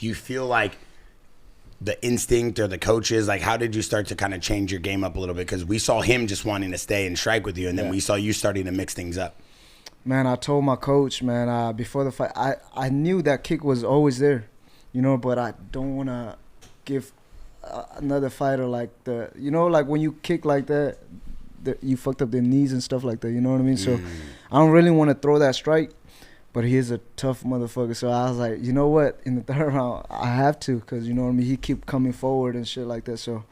do you feel like the instinct or the coaches, like how did you start to kind of change your game up a little bit? Because we saw him just wanting to stay and strike with you, and then we saw you starting to mix things up. Man, I told my coach, man, before the fight, I knew that kick was always there, you know, but I don't want to give another fighter like the, you know, like when you kick like that, you fucked up their knees and stuff like that, you know what I mean? So I don't really want to throw that strike, but he's a tough motherfucker. So I was like, you know what, in the third round, I have to, because, you know what I mean, he keep coming forward and shit like that. So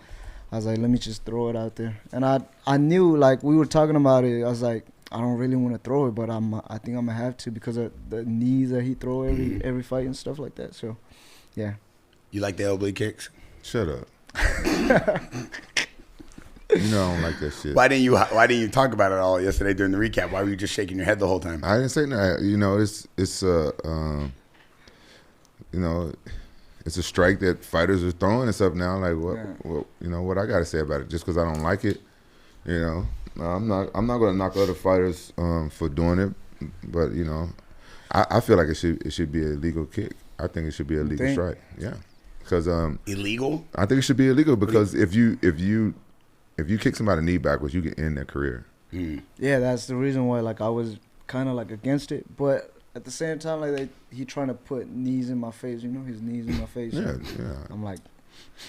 I was like, let me just throw it out there. And I knew, like, we were talking about it, I was like, I don't really want to throw it, but I think I'm going to have to because of the knees that he throw every fight and stuff like that. So, yeah. You like the oblique kicks? Shut up. You know I don't like that shit. Why didn't you talk about it all yesterday during the recap? Why were you just shaking your head the whole time? I didn't say that. You know, it's you know, it's a strike that fighters are throwing and stuff now. Like what you know, what I got to say about it? Just because I don't like it, you know, I'm not going to knock other fighters for doing it, but you know, I feel like it should be a legal kick. I think it should be a legal strike. Yeah, because illegal. I think it should be illegal because if you kick somebody knee backwards, you can end their career. Yeah, that's the reason why. Like I was kind of like against it, but at the same time, like he trying to put knees in my face. You know, his knees in my face. Yeah. I'm like,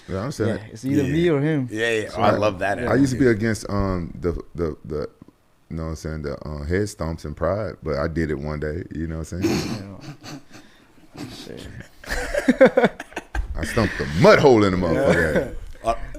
yeah, I'm saying it's either me or him. Yeah. So I love that. I used to be against the you know what I'm saying, the head stomps and pride, but I did it one day. You know what I'm saying? I stumped the mud hole in the motherfucker.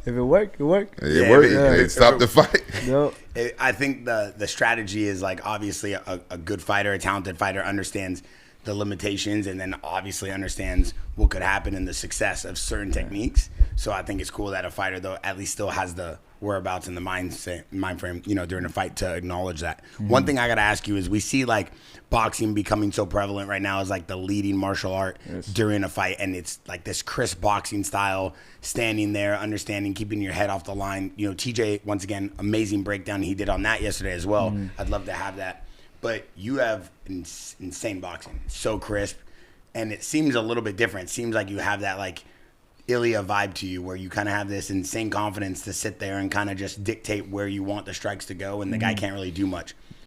If it worked, it worked. It worked. It stopped the fight. Yep. I think the strategy is like obviously a good fighter, a talented fighter understands the limitations and then obviously understands what could happen in the success of certain techniques. So I think it's cool that a fighter though at least still has the whereabouts in the mind frame, you know, during a fight to acknowledge that. One thing I got to ask you is we see like boxing becoming so prevalent right now as like the leading martial art during a fight, and it's like this crisp boxing style, standing there, understanding, keeping your head off the line. You know, TJ, once again, amazing breakdown he did on that yesterday as well. I'd love to have that. But you have insane boxing, so crisp, and it seems a little bit different. It seems like you have that like Ilya vibe to you where you kind of have this insane confidence to sit there and kind of just dictate where you want the strikes to go, and the guy can't really do much.